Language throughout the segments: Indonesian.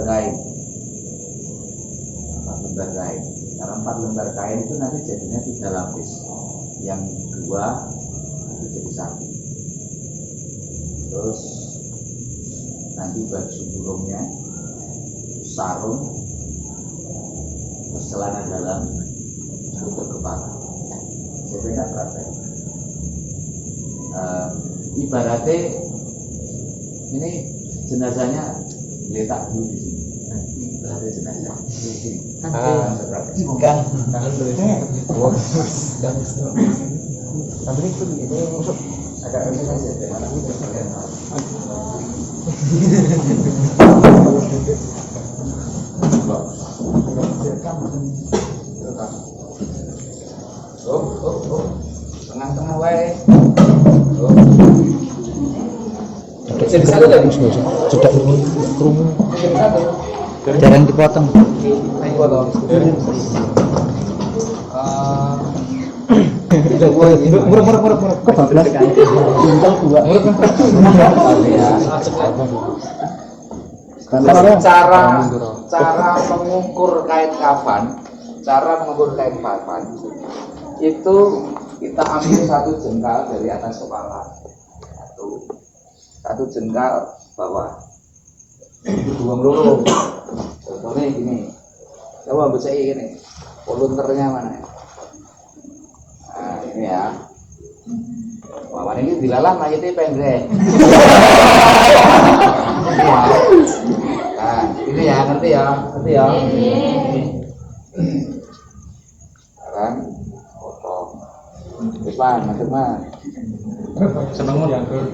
kain. 4 lembar kain. Karena 4 lembar kain itu nanti jadinya 3 lapis. Yang 2 itu jadi 1. Terus nanti baju burungnya, sarung, terus celana dalam, tutup kepala. Saya tidak praktek. Ibaratnya ini jenazahnya letak dulu di sini. Ibaratnya jenazah. Kan. Tapi itu masuk agak ini saja. Tengah-tengah wae. Jadi satu lagi sudah kerumunan. Jarang dipotong. Dipotong. Murah. Kebablas. Bintang 2. Cara mengukur kain kafan, itu kita ambil 1 jengkal dari atas kepala, satu jengkal bawah, buang loro. Contohnya gini, coba baca ini, volunternya mana? Nah ini ya, wah ini dilalah mayatnya pendek. Nah ini ya, ngerti ya? Sekarang potong. Depan, macam-macam. Seneng mau dianggur.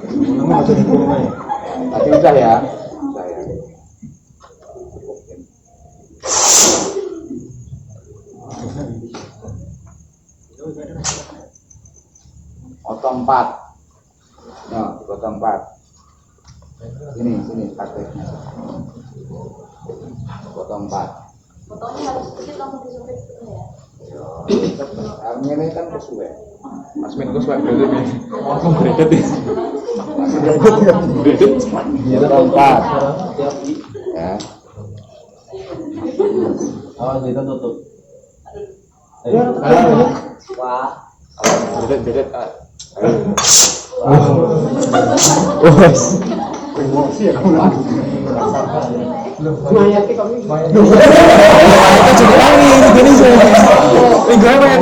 Tadi udah ya. Potong 4. Nah, potong 4. Sini prakteknya. Potong 4. Potongnya harus sedikit langsung disempit gitu ya. Artinya ini kan sesuai. Mas Min gue suka beredit nih. Ngomong beredit nih. Potong 4. Ya. Oh, kita tutup. Wah. Beredit. Emosi ya. Mayatnya kami. Itu juga kami begini sih. Minggu apa ya?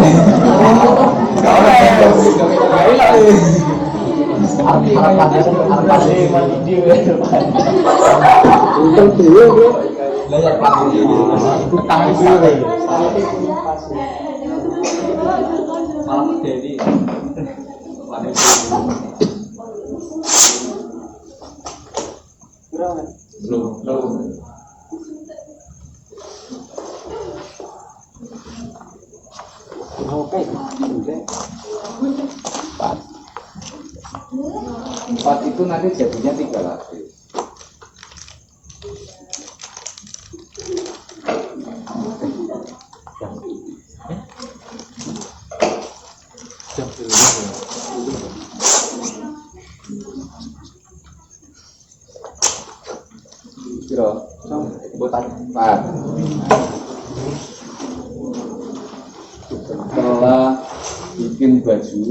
Belum. Oke. 4 itu nanti jadinya 3 lapis. Buat 4. Setelah bikin baju,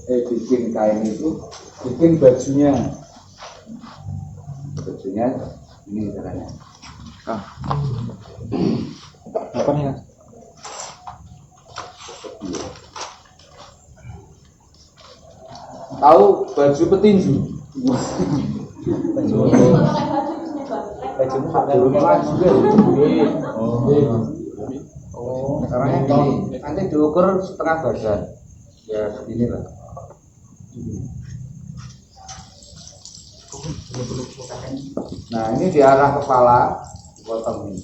bikin kain itu, bikin bajunya ini caranya. Apa nih? Tahu baju petinju? Bajumu Caranya gini, nanti diukur setengah badan. Ya segini lah. Nah ini di arah kepala dipotong ini.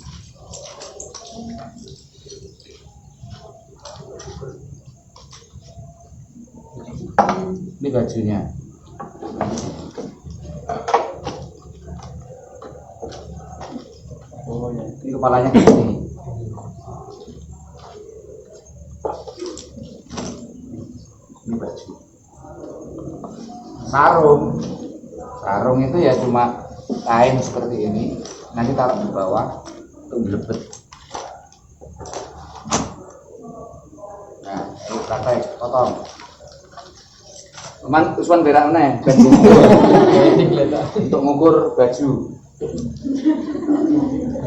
Ini bajunya. Oh ya, ini kepalanya di sini. Ini baju. Sarung itu ya cuma kain seperti ini, nanti taruh di bawah untuk dilebet. Nah, ini praktek potong. Usman berak meneh untuk mengukur baju.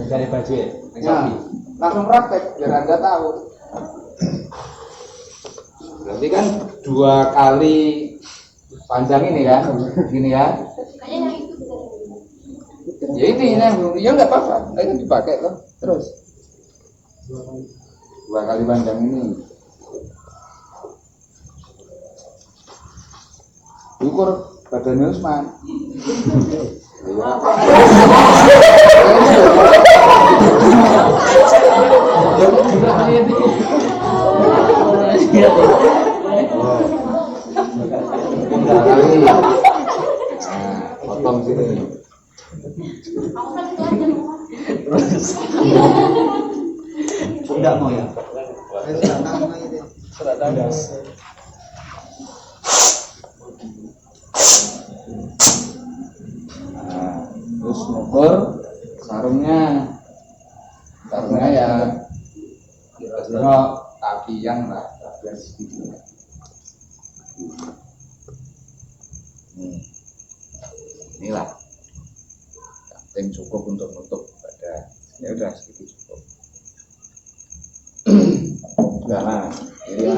Cari baju ya. Nah, langsung praktek biar Anda tahu. Berarti kan 2 kali panjang ini kan, gini ya. Kayaknya yang itu bisa Ya ini ya nggak apa-apa, ini kan dipakai kok terus. 2 kali panjang ini. Ukur badannya Usman. Potong sini. aku kan itu aja Enggak mau ya. Nah, terus ngukur sarungnya ya kira-kira kakian lah, kakian segini. Inilah yang cukup untuk nutup badan. Ya udah segitu cukup. Nah, ini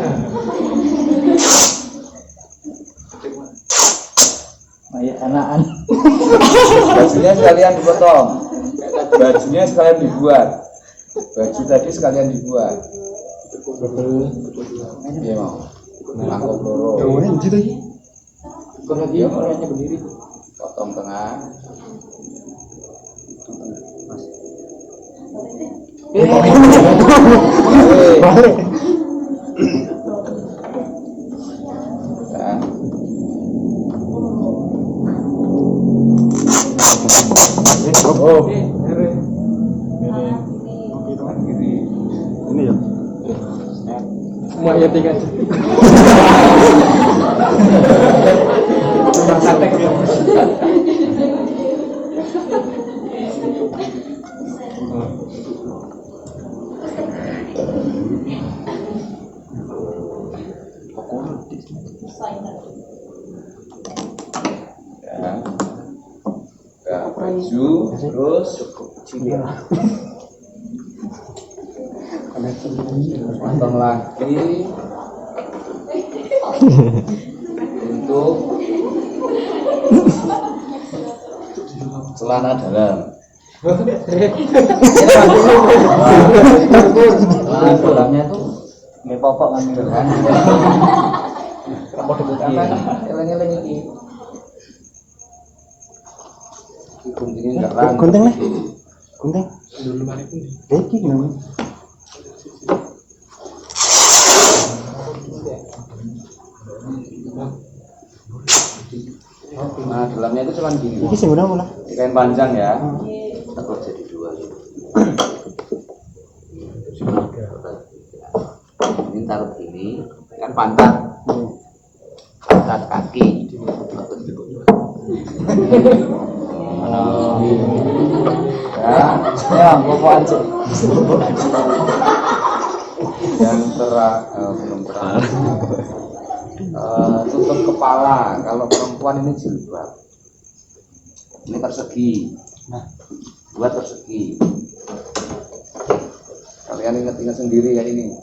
Kayak anakan. bajunya sekalian dipotong, bajunya sekalian dibuat, baju tadi sekalian dibuat. Iya mau, mangkok loro. Yang gitu ya. Ikut lagi ya, orangnya berdiri. Potong tengah. Balik. Oh. Ini ya. Semua ya tiga. Satek ya. Baju terus potong lagi untuk celana dalam. Celana dalamnya tuh nggak popok ngambil kan? Eleng-eleng ini. Guntingnya nggak rang. Gunting lah. Gunting. Dulu mari pun. Iki gimana? Nah, dalamnya itu cuma gini. Iki sing udah mulai. Kain panjang ya. Takut jadi 2. Ini taruh gini, kan pantat kaki. Ya, bapak aja. Yang belum terang. Tutup kepala. Kalau perempuan ini jilbab. Ini persegi. Buat persegi. Kalian ingat-ingat sendiri ya ini.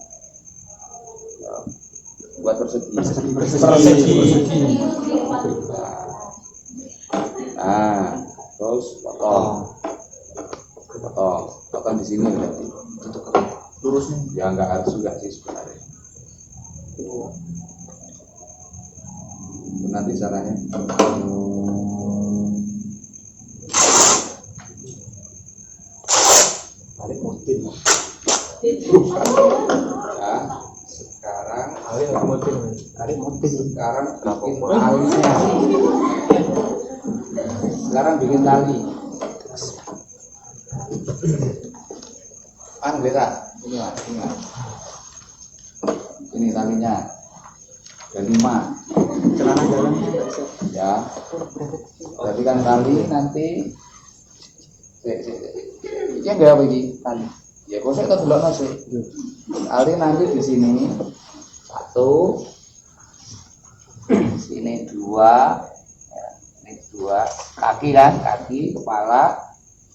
Buat persegi. Persegi. Nah, terus potong di sini berarti. Lurusnya ya nggak harus juga sih sebenarnya. Nanti caranya. Balik motif. Ya, sekarang Balik motif. sekarang bikin talinya. Sekarang bikin tali. Beda. Ini Mas, ini Mas. Ini talinya. Ada 5. Celana dalamnya Ya. Berarti kan tali nanti Iki enggak apa iki tali. Ya kok saya delokno sih. Tali nanti di sini 1, sini 2, ya, ini 2 kaki kan, kaki, kepala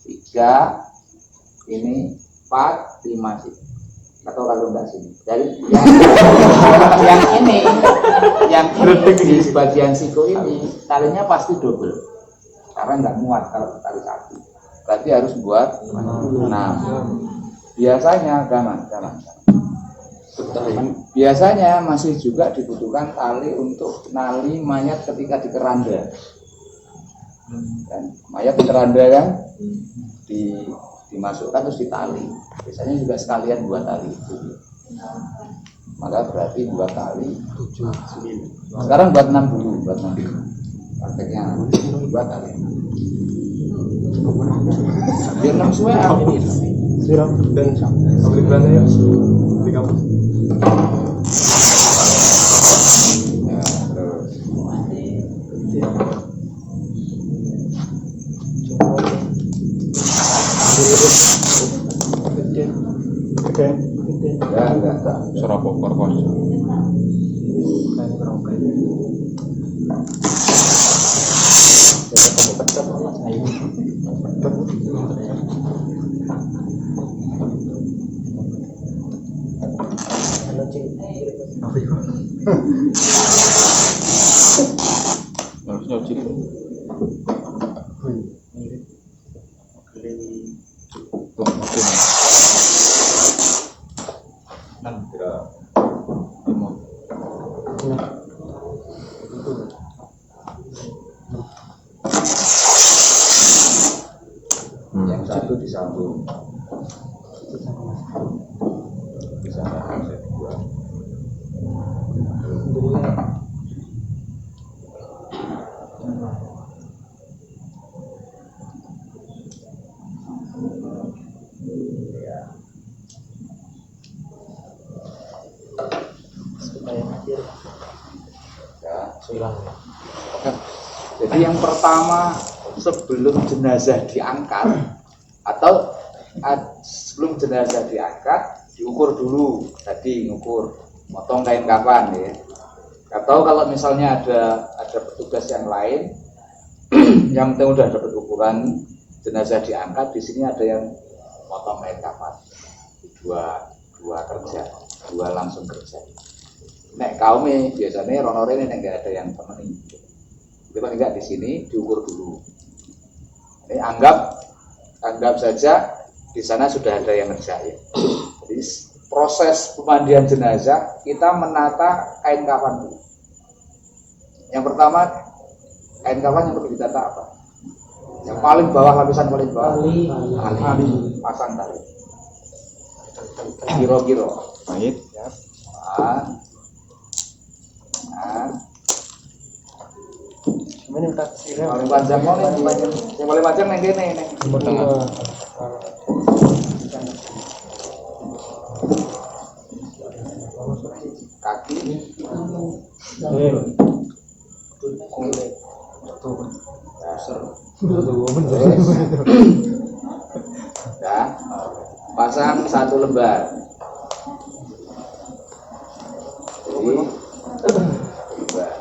3, ini 4, 5 sih. Atau kalau enggak sini. Jadi yang ini di bagian siku ini talinya pasti double. Karena enggak muat kalau tali satu. Berarti harus buat 6. Biasanya biasanya masih juga dibutuhkan tali untuk nali mayat ketika di keranda. Kan? Mayat di keranda kan dimasukkan terus ditali. Biasanya juga sekalian buat tali itu. Maka berarti buat tali 7. Sekarang buat 6 dulu, buat 6 dulu. Prakteknya buat tali. Biar 6 suwe ini. Siram dan sambil belanja ya di kampus. Ya, terus. Oke. Enggak. Serapok korpon. Harusnya uji. Yang satu disambung. Bisa dua. Jadi yang pertama sebelum jenazah diangkat atau sebelum jenazah diangkat diukur dulu, tadi ngukur motong kain kafan ya. Atau kalau misalnya ada petugas yang lain yang penting udah dapat ukuran jenazah diangkat, di sini ada yang motong kain kafan. Dua kerja, dua langsung kerja. Nek kaumnya biasanya ronore ini enggak ada yang temenin. Kita enggak di sini diukur dulu. Ini anggap saja di sana sudah ada yang ngerjain. Jadi proses pemandian jenazah kita menata kain kafan dulu. Yang pertama kain kafan yang perlu ditata apa? Yang paling bawah, lapisan paling bawah. Tali. Pasang tali. Kiro-kiro. Baik. Ya. Paling panjang mau nih, yang paling panjang yang gini nih. Tengah. Kaki. Ya, pasang 1 lembar. Jadi, lembar.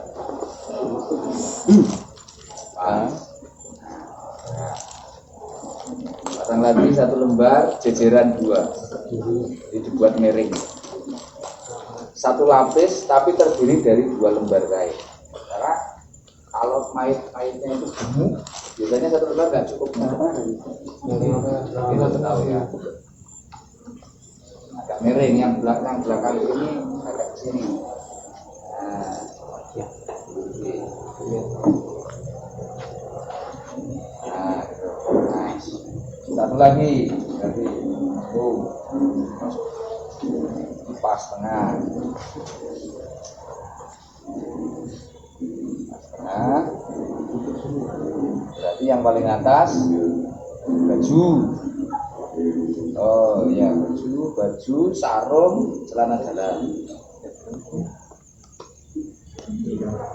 Pasang lagi 1 lembar, jejeran 2. Jadi dibuat miring. 1 lapis tapi terdiri dari 2 lembar kain. Karena kalau mayat-mayatnya itu gemuk, biasanya 1 lembar nggak cukup. Kita tahu ya. Agak miring, yang belakang ini agak ke sini. Nah, satu lagi dari pas tengah. Berarti yang paling atas baju. Oh ya, baju, sarung, celana dalam.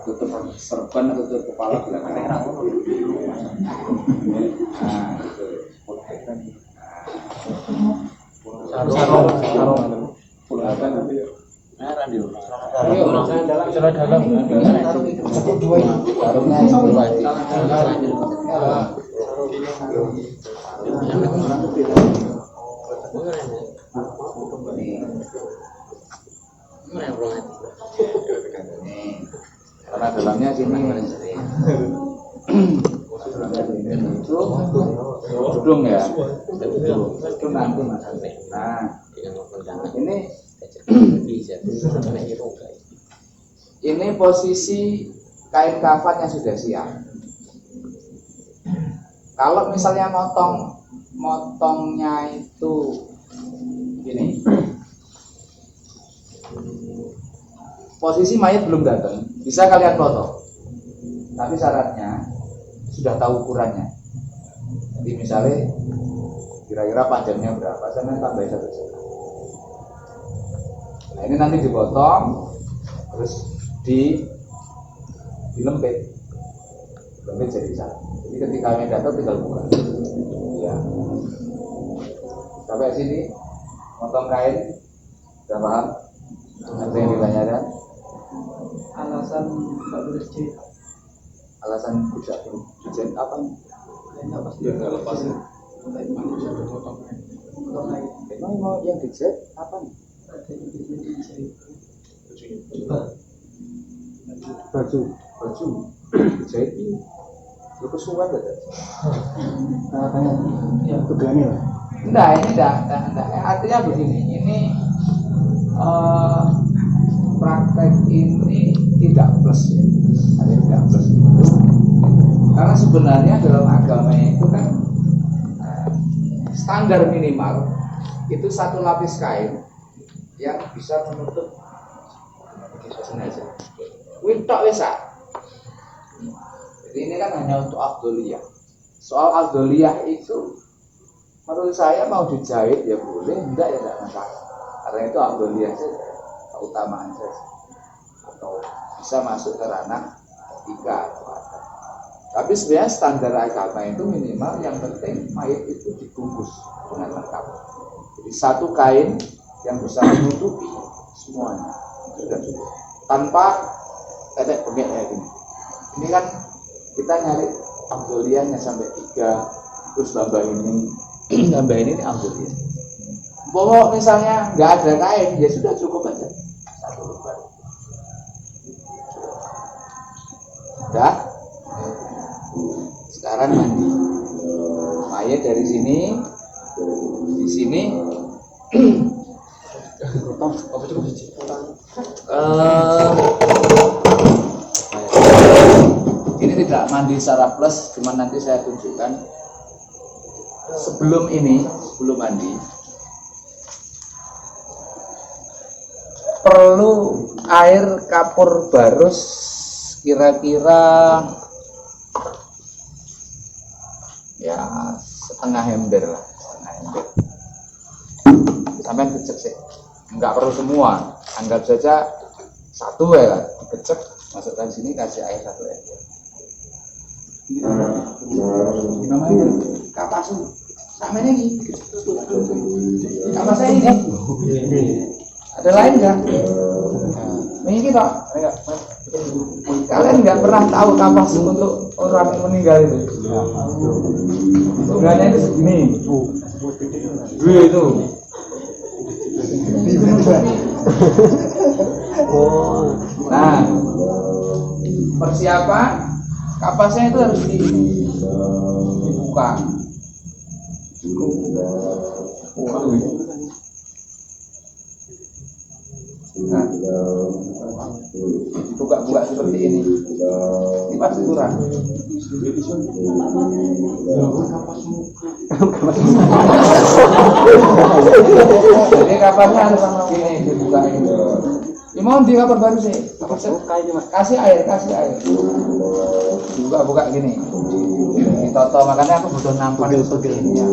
Tutup serban atau tutup kepala belakang. Nah, itu. Karena dalamnya sini gedung ya, itu nanti Mas Ante. Nah, ini posisi kain kafan yang sudah siap. Kalau misalnya motongnya itu gini, posisi mayat belum datang, bisa kalian potong. Tapi syaratnya sudah tahu ukurannya. Jadi misalnya kira-kira panjangnya berapa, saya tambahin 1 cm. Nah ini nanti dipotong, terus dilempit jadi satu. Jadi ketika kalian datang tinggal buka. Ya. Sampai sini, potong kain, sudah paham? Ada yang ditanyakan? Alasan nggak boleh jahit. Alasan tidak dijahit apa? Ya nggak lepas ya. Memang mau yang dijahit apa nih? Baju dijahit ini lu kesuwen gak? Katanya ya begini lah. Enggak, ini enggak. Artinya begini, ini praktek ini tidak plus ya. Artinya tidak plus itu. Karena sebenarnya dalam agama itu kan standar minimal itu 1 lapis kain yang bisa menutup jenazah. Wintok wisa. Jadi ini kan hanya untuk afdoliyah. Soal afdoliyah itu menurut saya mau dijahit ya boleh, enggak ya enggak masalah. Karena itu afdoliyah saja, keutamaan saja. Atau bisa masuk ke ranah etika atau apa. Tapi sebenarnya standar agama itu minimal yang penting mayat itu dibungkus dengan lengkap. Jadi 1 kain yang bisa menutupi semuanya sudah cukup. Tanpa tetek bengek kayak gini. Ini kan kita nyari afdoliyahnya sampai 3, terus tambah ini afdoliyah. Pokok misalnya nggak ada kain, ya sudah cukup aja 1 lembar. Udah. Sekarang mandi. Mayat dari sini, di sini. Ini tidak mandi secara plus, cuma nanti saya tunjukkan. Sebelum mandi, perlu air kapur barus kira-kira ya setengah ember lah, sampai kecek sih, nggak perlu semua, anggap saja 1 ya lah, dikecek, masukkan sini, kasih air 1 ember. Ini namanya kapas sama ini, kapasnya ini, ada lain nggak? Ini kita, kalian nggak pernah tahu kapas untuk orang meninggal itu. Ukurannya itu segini. Itu. Nah, persiapan kapasnya itu harus dibuka. Nah, buka seperti ini. Ini pasti kurang. Jadi kapasnya harus sama gini dibuka ini. Ini mau di kapal baru sih. Kasih air. Buka gini. Ditoto, makanya aku butuh nampan seperti ini ya.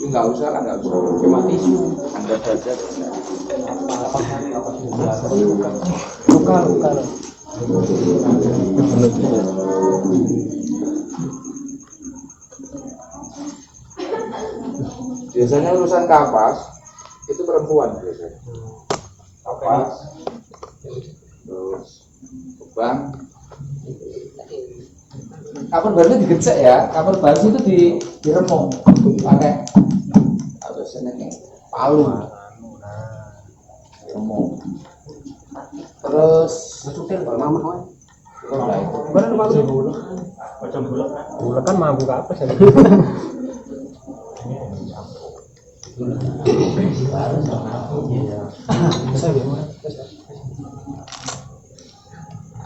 Enggak usah lah, enggak usah. Cuma tisu. Anggap saja. Luka. Biasanya urusan kapas itu perempuan biasanya. Kapas, terus kebang. Kapur baru digecek ya, kapur baru itu diremuk pakai apa senengnya palu, diremuk. Terus Bulat kan mampu ke apa sih?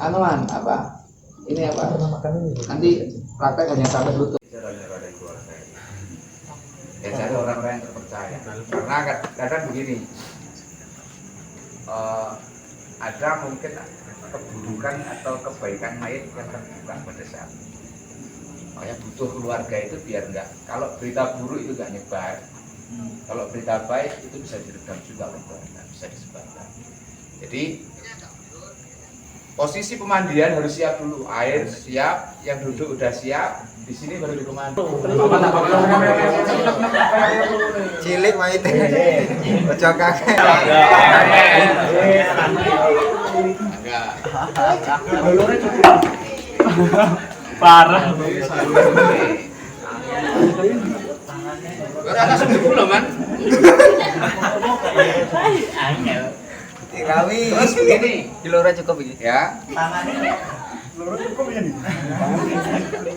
anuan apa? Ini apa? Nanti praktek hanya sampai lutut. Ya cari orang-orang yang terpercaya. Karena kadang begini, ada mungkin keburukan atau kebaikan mayat yang terbuka pada saat itu. Makanya butuh keluarga itu biar enggak. Kalau berita buruk itu enggak nyebar. Kalau berita baik itu bisa diredam juga oleh keluarga, bisa disebarkan. Jadi posisi pemandian harus siap dulu, air siap, yang duduk udah siap, di sini baru dikomando. Cilik maite. Ojo kakek. Enggak. Parah. Ora langsung dulu loh, Man. Rawi. Terus begini, Kilora cukup iki. ya.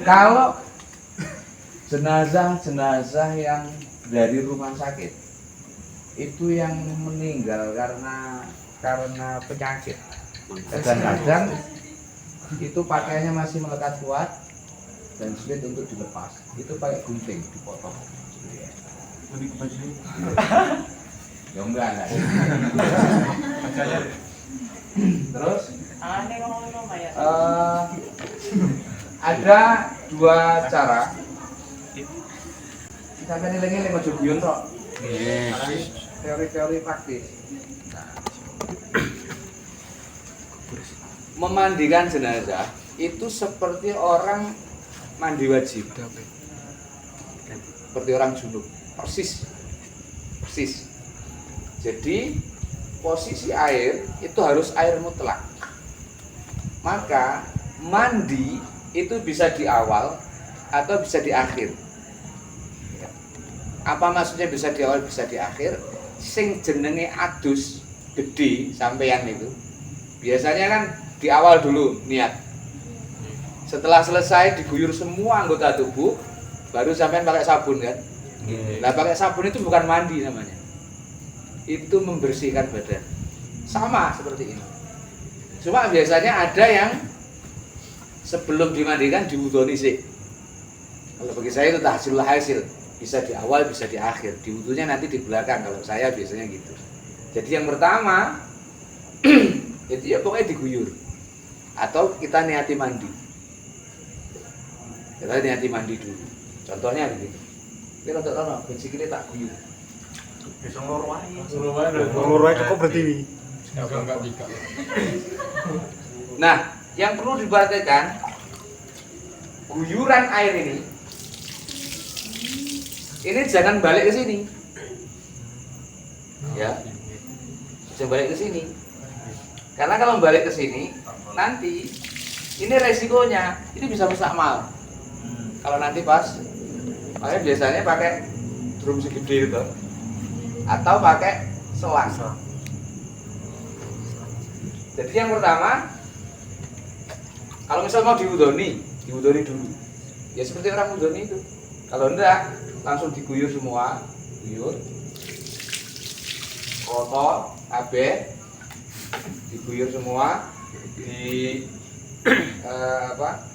Kalau jenazah yang dari rumah sakit itu yang meninggal karena penyakit, kadang-kadang itu pakaiannya masih melekat kuat dan sulit untuk dilepas, itu pakai gunting dipotong. Ya enggak. Terus ada dua cara. Sampai nilainya lima jubion kok. Teori-teori praktis. Memandikan jenazah itu seperti orang mandi wajib. Seperti orang junub. Persis. Jadi posisi air itu harus air mutlak. Maka mandi itu bisa di awal atau bisa di akhir. Apa maksudnya bisa di awal bisa di akhir? Sing jenenge adus gede sampeyan itu biasanya kan di awal dulu niat. Setelah selesai diguyur semua anggota tubuh, baru sampean pakai sabun kan. Nah pakai sabun itu bukan mandi namanya, itu membersihkan badan. Sama seperti ini. Cuma biasanya ada yang sebelum dimandikan diwudoni sih. Kalau bagi saya itu tahsilul hasil, bisa di awal bisa di akhir. Diwudunya nanti di belakang, kalau saya biasanya gitu. Jadi yang pertama itu ya pokoknya diguyur atau kita niati mandi. Kita niati mandi dulu. Contohnya begini. Kita untuk tahu bensik ini tak guyur. Bisa ngurwai cukup berarti. Nah, yang perlu diperhatikan guyuran air ini jangan balik ke sini. Ya. Jangan balik ke sini. Karena kalau balik ke sini nanti ini resikonya ini bisa mustakmal. Kalau nanti pas makanya biasanya pakai drum segede itu atau pakai selang. Jadi yang pertama, kalau misal mau diwudoni dulu. Ya seperti orang wudoni itu. Kalau enggak, langsung diguyur semua, guyur, kotor, kabeh, diguyur semua,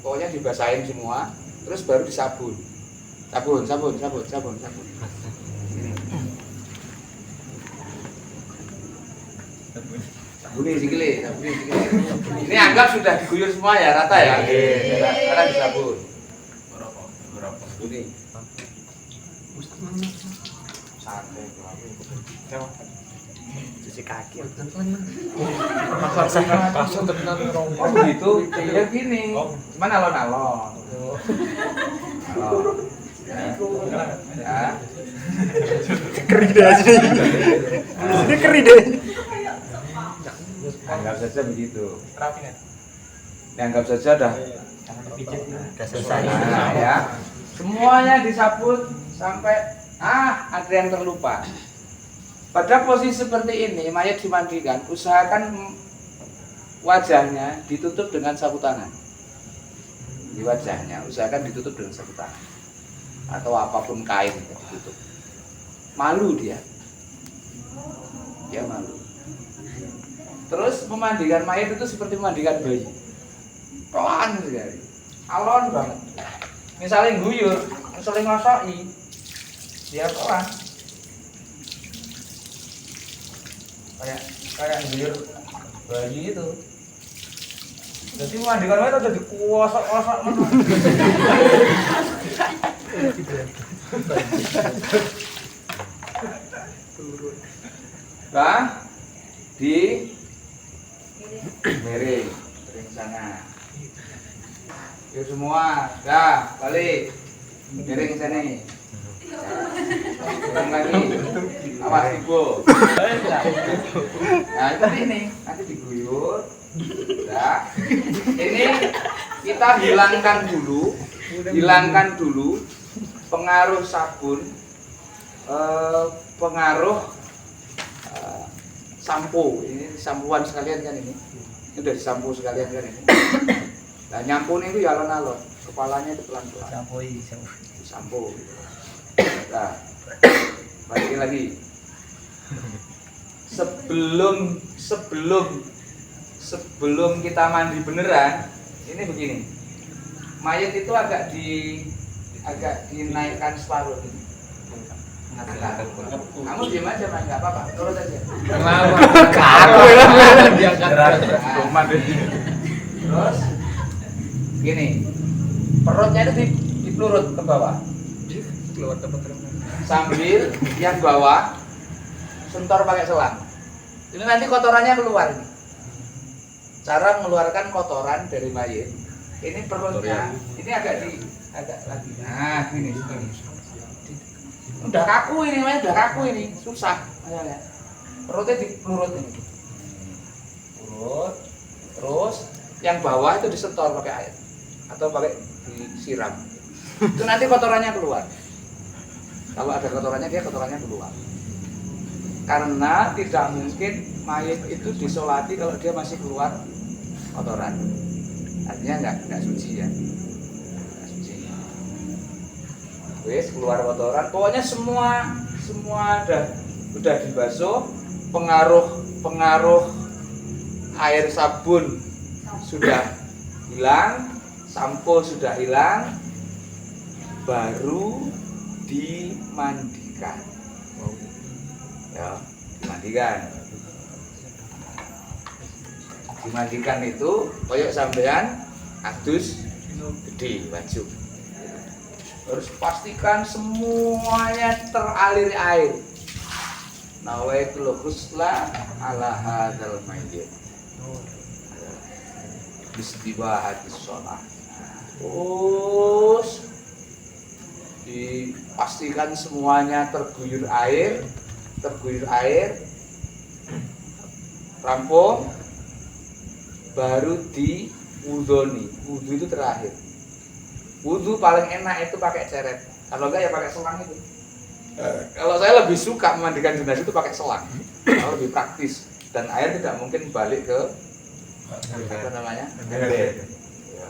pokoknya dibasahin semua, terus baru disabun. Sabun. Sabuni sikile. Ini anggap sudah diguyur semua ya, rata ya. Sekarang disabun. Sabuni. Cuci kaki. Oh begitu, ya gini. Cuman alon-alon. Ya. Keri deh aja. Ini keri deh. Anggap saja begitu. Rapi kan? Dianggap saja dah. Udah selesai. Nah, ya. Semuanya disabut sampai ada yang terlupa. Pada posisi seperti ini, mayat dimandikan, usahakan wajahnya ditutup dengan sapu tangan. Di wajahnya, usahakan ditutup dengan sapu tangan. Atau apapun kain ditutup. Malu dia. Dia malu. Terus memandikan mayat itu seperti memandikan bayi. Pelan sekali. Alon banget. Misalnya guyur, misalnya ngosoki, dia pelan. Kayak guyur bayi itu. Jadi memandikan mayat ada dikuosok-kosok. Nah, di miring sana. Yuk semua, dah balik miring sini. Ulang lagi, awas ibu. Nah itu ini nanti diguyur. Nah, ini kita hilangkan dulu pengaruh sabun, pengaruh sampo. Ini sampuan sekalian kan ini udah disampu sekalian kan ini. Nah nyampun itu ya alon-alon, kepalanya itu pelan-pelan. Sampo. Nah, balik lagi. Sebelum kita mandi beneran, ini begini. Mayat itu agak dinaikkan separuh ini. Kamu diam aja, Mas, enggak apa-apa. Turut aja. Terus gini. Perutnya itu dipelurut ke bawah. Sambil yang bawah sentor pakai selang. Ini nanti kotorannya keluar ini. Cara mengeluarkan kotoran dari mayat. Ini perutnya, ini agak lagi. Nah, gini. Udah kaku ini, mayat udah kaku ini, susah. Ayo. Perutnya dipelurut ini. Perut. Terus yang bawah itu disetor pakai air atau pakai disiram. Itu nanti kotorannya keluar. Kalau ada kotorannya keluar. Karena tidak mungkin mayat itu disolati kalau dia masih keluar kotoran. Artinya enggak suci ya. Enggak suci. Wes keluar kotoran, pokoknya semua udah dibasuh, pengaruh air sabun sudah hilang, sampo sudah hilang, baru dimandikan. Ya, dimandikan itu koyok sampean adus gede baju. Harus pastikan semuanya teralir air. Nawaitul ghusla ala hadzal mayyit. Bistibahatis shalah. Terus dipastikan semuanya terguyur air, rampung, baru diwudoni. Wudu itu terakhir. Wudu paling enak itu pakai ceret. Kalau enggak ya pakai selang itu. Kalau saya lebih suka memandikan jenazah itu pakai selang. Kalau lebih praktis dan air tidak mungkin balik ke apa namanya? Ember. Ya.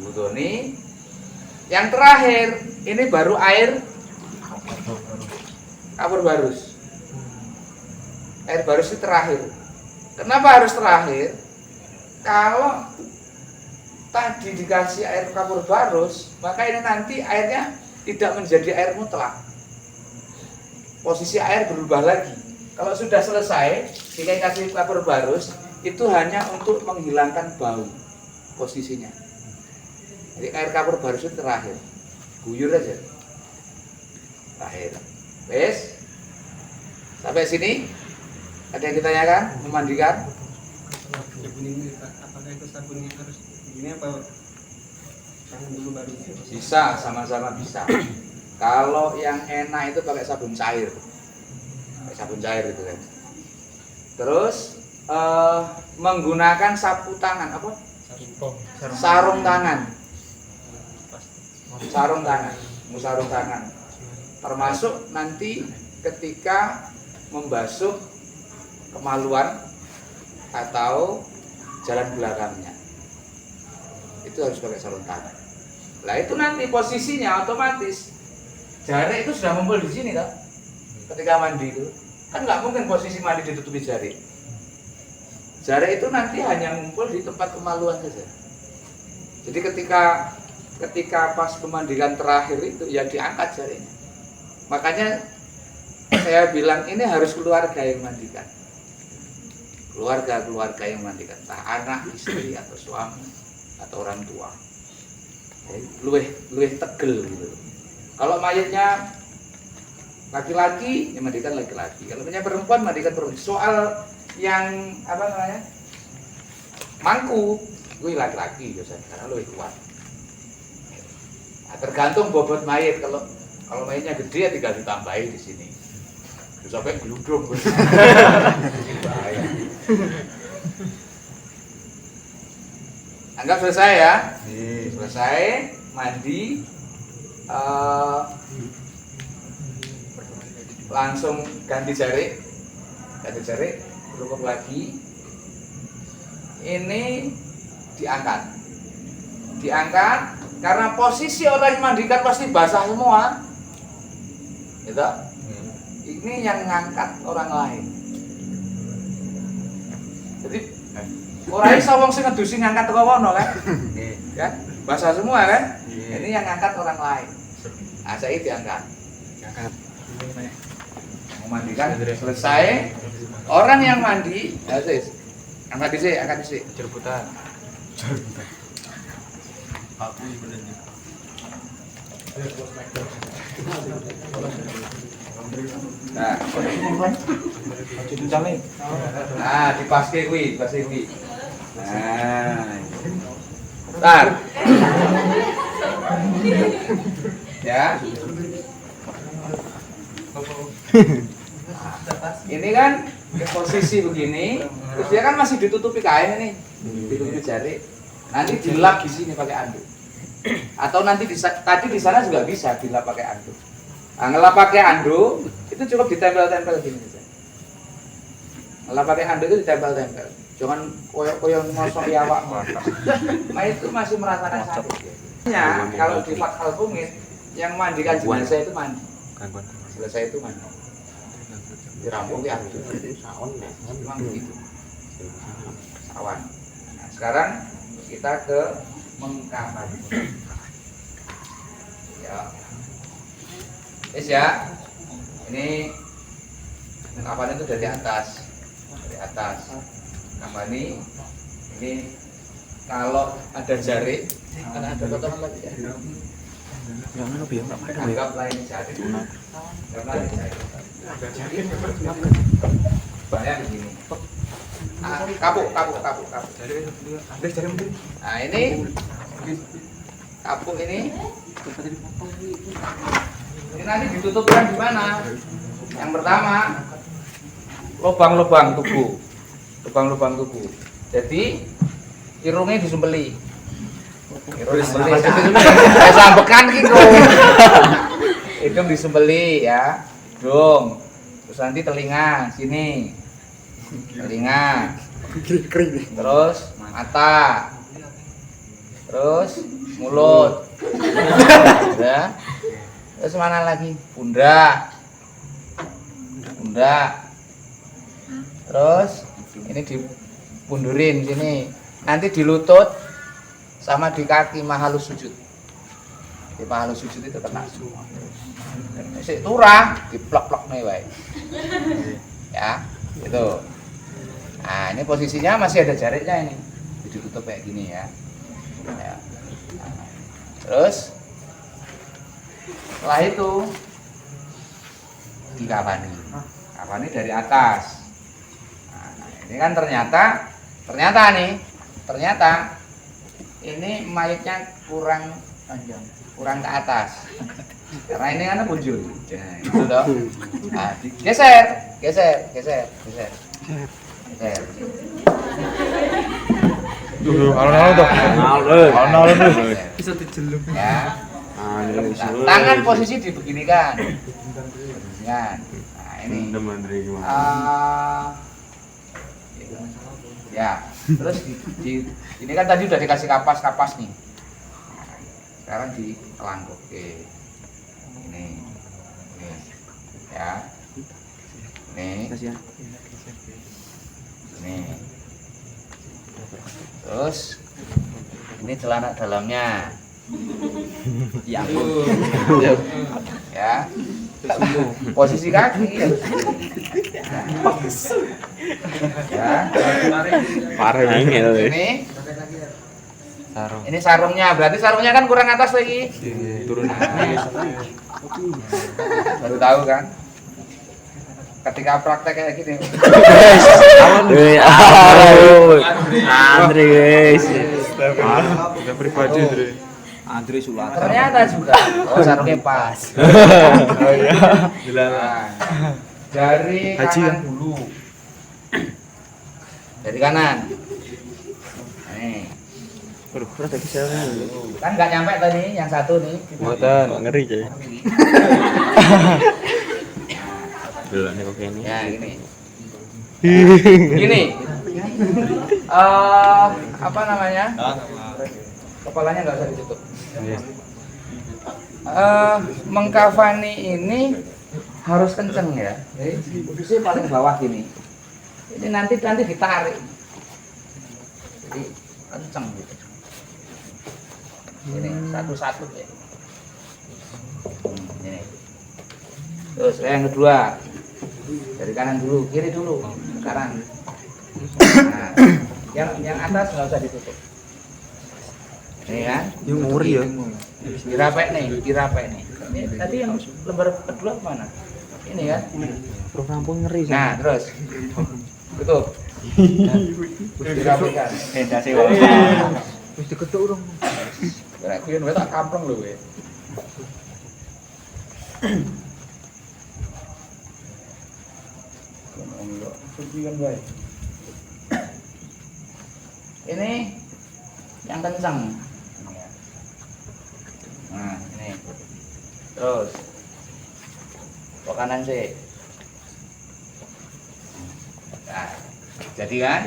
Wudoni. Yang terakhir ini baru air kapur barus. Air barus itu terakhir. Kenapa harus terakhir? Kalau tadi dikasih air kapur barus, maka ini nanti airnya tidak menjadi air mutlak. Posisi air berubah lagi. Kalau sudah selesai, dikasih kapur barus, itu hanya untuk menghilangkan bau posisinya. Jadi air kapur barus itu terakhir. Guyur aja. Terakhir. Wes. Sampai sini ada yang ditanyakan? Memandikan? Apakah itu sabunnya harus begini apa tangan dulu baru? Bisa, sama-sama bisa. Kalau yang enak itu pakai sabun cair. sabun cair itu kan. Terus menggunakan sapu tangan apa? Sarung tangan. Sarung tangan. Termasuk nanti ketika membasuh kemaluan atau jalan belakangnya. Itu harus pakai sarung tangan. Lah itu nanti posisinya otomatis jari itu sudah ngumpul di sini kan? Ketika mandi itu kan nggak mungkin posisi mandi ditutupi jari. Jari itu nanti hanya ngumpul di tempat kemaluan saja. Jadi ketika pas pemandian terakhir itu ya diangkat jarinya. Makanya saya bilang ini harus keluarga yang mandikan. Keluarga yang mandikan, entah anak, istri atau suami atau orang tua. Luweh tegel gitu. Kalau mayatnya laki-laki, ya mandikan laki-laki. Kalau punya perempuan, mandikan perempuan. Soal yang apa namanya? Mangku, gue laki-laki biasanya karena luwih kuat. Nah, tergantung bobot mayat. Kalau mayatnya gede ya tinggal ditambahin di sini. Terus sampai geludung. Bahaya. Anggap selesai ya. Selesai mandi. Langsung ganti jari, berukuk lagi. Ini diangkat karena posisi orang yang mandikan pasti basah semua, gitu. Ini yang ngangkat orang lain. Jadi orang iso wong sing ngedusi ngangkat teko kono kan, kan basah semua kan. Ini yang ngangkat orang lain. Nah, saya diangkat. Mandikan selesai, orang yang mandi angkat disi Jerbutan. Nah dipaske kuwi nah bentar ya. Ini kan posisi begini, terus dia kan masih ditutupi kain ini, ditutupi jari. Nanti dilap di sini pakai anduk. Atau nanti tadi di sana juga bisa dilap pakai anduk. Nah, ngelap pakai anduk itu cukup ditempel-tempel gini saja. Ngelap pakai anduk itu ditempel-tempel. Jangan koyo-koyo ngosok ya awak. Nah itu masih merasakan sakit. Ya, kalau di Fathul Kumit yang mandikan jenazah itu mandi. Selesai itu mandi. Dirampung ya. Memang begitu. Sawan. Nah, sekarang kita ke mengkapan. Ya. Yes ya. Ini mengkapan itu dari atas. Kapan ini kalau ada jari, kan ada potongan lagi ya. Anggaplah ini jari. Banyak begini. Kapuk. Nah ini kapuk ini nanti ditutupkan di mana? Yang pertama lubang-lubang tubuh. Jadi irungnya disembeli. Saya sambekan gitu. Hidung disembeli ya. Hidung. Terus nanti telinga sini. Terus mata. Terus mulut. Ya. Terus mana lagi? Pundak. Terus ini dipundurin sini. Nanti di lutut sama di kaki mahalus sujud. Di mahalus sujud itu kena semua. Sik turah diplok-plok nih wae. Ya, itu. Nah, ini posisinya masih ada jaritnya ini. Ditutup kayak gini ya. Ya. Terus setelah itu dikafani. Kafani dari atas. Ini kan ternyata ini mayatnya kurang ke atas karena ini kan punjul, itu loh. Nah, digeser Geser. Alon-alon tuh. Alon-alon tuh. Bisa dijeluk. Ya. Tangan posisi dibeginikan. Nah, ini. Ya, terus ini kan tadi udah dikasih kapas nih. Sekarang ditelangkuk. Oke. Ini. Ya. Ini. Terus ini celana dalamnya. Ya. Ya. Posisi kaki. Ya. Parah banget. Ini sarungnya. Berarti sarungnya kan kurang atas lagi. Turun. Baru tahu kan? Ketika praktek kayak gini. Andre guys. Udah pribadi, Dre. Andre Sulatan. Ternyata juga. Oh, sarungnya pas. Oh iya. Nah, dari Haji, kanan kan? dulu. Dari kanan. Nih. Aduh, rada bisa. Kan nggak nyampe tadi yang satu nih. Muatan, ngeri coy. Belum nih kok ini. Ya, gini. Gini. Apa namanya? Kepalanya nggak usah ditutup. Mengkafani ini harus kenceng ya. Jadi posisi paling bawah gini. Ini nanti ditarik. Jadi kenceng gitu. Ini satu-satu ya. Ini. Terus yang kedua dari kanan dulu, kiri dulu, sekarang. Nah, yang atas nggak usah ditutup. Ini kan? Yang ngeri ya. Dirapek nih. Ini tadi yang lembar kedua mana? Ini kan? Bro rampung ngeri. Nah, terus tutup. Terus dirapikan. Dasi wong. Wis diketuk urung. Nek kuwi tak kampleng lho kowe. Ini yang kencang. Nah, ini. Terus ke kanan sih. Nah, jadi kan?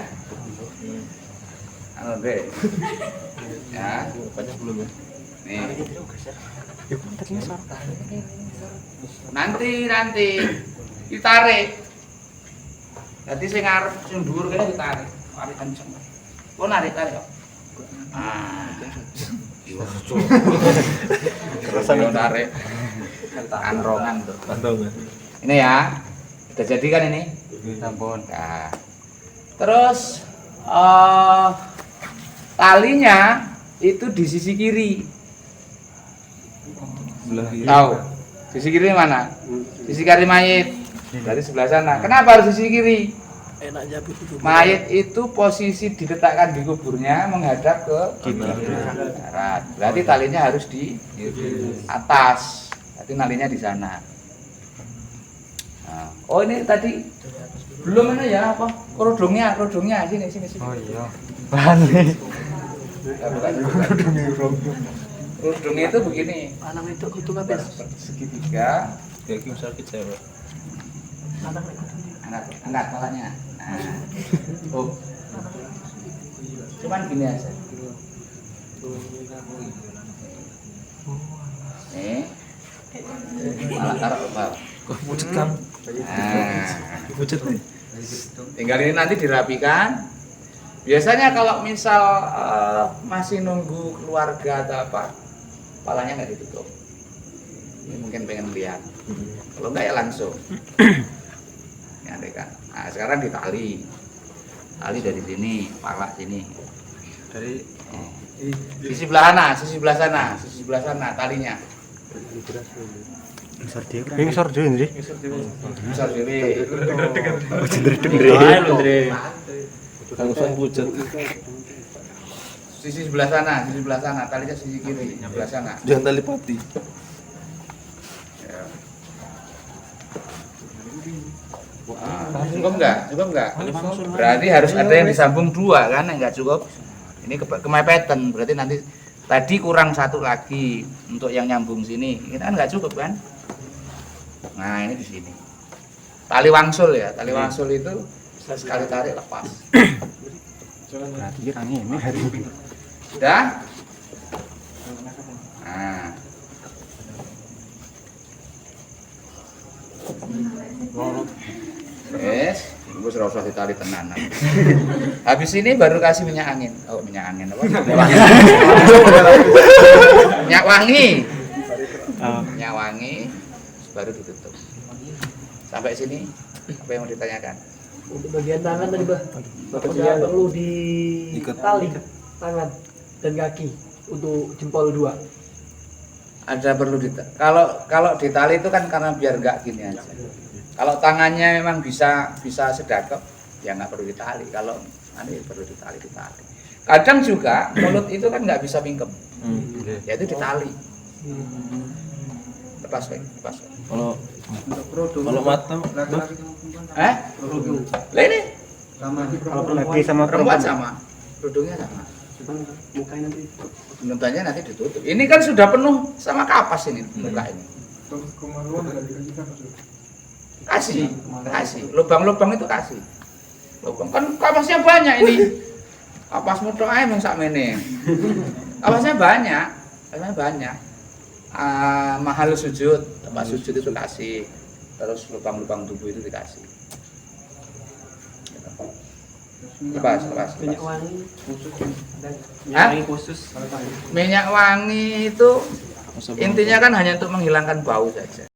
Anu deh. Ya, Banyak belum ya? nih. Nanti ditarik. Jadi sing ngarep sing dhuwur kene ditarik. Tarik kenceng. Oh narik kok. Ah. Keresan tarik. Anrongan tuh. Pantau enggak? Ini ya. Udah jadi kan ini? Sampun. Nah. Terus talinya itu di sisi kiri. Tahu? Sisi kiri mana? Sisi kiri mayit. Dari sebelah sana. Kenapa harus sisi kiri? Mayit itu posisi diletakkan di kuburnya menghadap ke barat. Berarti talinya harus di atas. Berarti talinya di sana. Nah, oh ini tadi belum ini ya apa? Kerudungnya sini. Oh iya. Balik. Kerudungnya itu begini. Anak itu kutu kabeh. Segitiga. Ya ki sakit cewek. Angkat palanya. Nah. Oh. Cuman gini aja. Nih. Malah taruh ke bawah. Kok pucet kan? Nah. Pucet nih. Tinggal ini nanti dirapikan. Biasanya kalau misal masih nunggu keluarga atau apa, kepalanya nggak ditutup. Ini mungkin pengen lihat. Kalau nggak ya langsung. Ya kan. Nah sekarang ditali. Tali dari sini, pala sini. Dari Di sebelah sana talinya. Ini sor dhewe Ndri. Besar dhewe. Kanggusan pucet. Sisi sebelah sana, talinya sisi kiri, sebelah sana. Jangan tali pati. Ya. Cukup enggak? Berarti harus ada yang disambung dua kan, enggak cukup. Ini kemepetan, berarti nanti tadi kurang satu lagi untuk yang nyambung sini. Ini kan enggak cukup kan? Nah, ini di sini. Tali wangsul ya, tali wangsul itu sekali tarik lepas. Berarti angin ini hari ini. Sudah? Nah. Yes, gue ora usah ditali tenanan. Habis ini baru kasih minyak angin. Oh, minyak angin apa? Minyak wangi. Minyak wangi baru ditutup. Sampai sini apa yang mau ditanyakan? Untuk bagian tangan tadi bah, apakah perlu ditali tangan dan kaki untuk jempol dua? Ada perlu kalau ditali itu kan karena biar enggak gini aja. Kalau tangannya memang bisa sedekap, ya nggak perlu ditali. Kalau nanti perlu ditali. Kadang juga mulut itu kan nggak bisa mingkem, ya itu ditali. Lepas. Kalau mata, Lah ini Kalau lagi sama perempuan perempuan sama, kerudungnya sama. Mukanya nanti ditutup. Ini kan sudah penuh sama kapas ini muka ini. Kasih. Lubang-lubang itu kasih. Lubang kan kapasnya banyak ini. Kapas mutok ae mung sakmene. Kapasnya banyak. Mahal sujud, tempat sujud itu kasih. Terus lubang-lubang tubuh itu dikasih. Lepas. Minyak wangi, Minyak wangi itu intinya kan hanya untuk menghilangkan bau saja.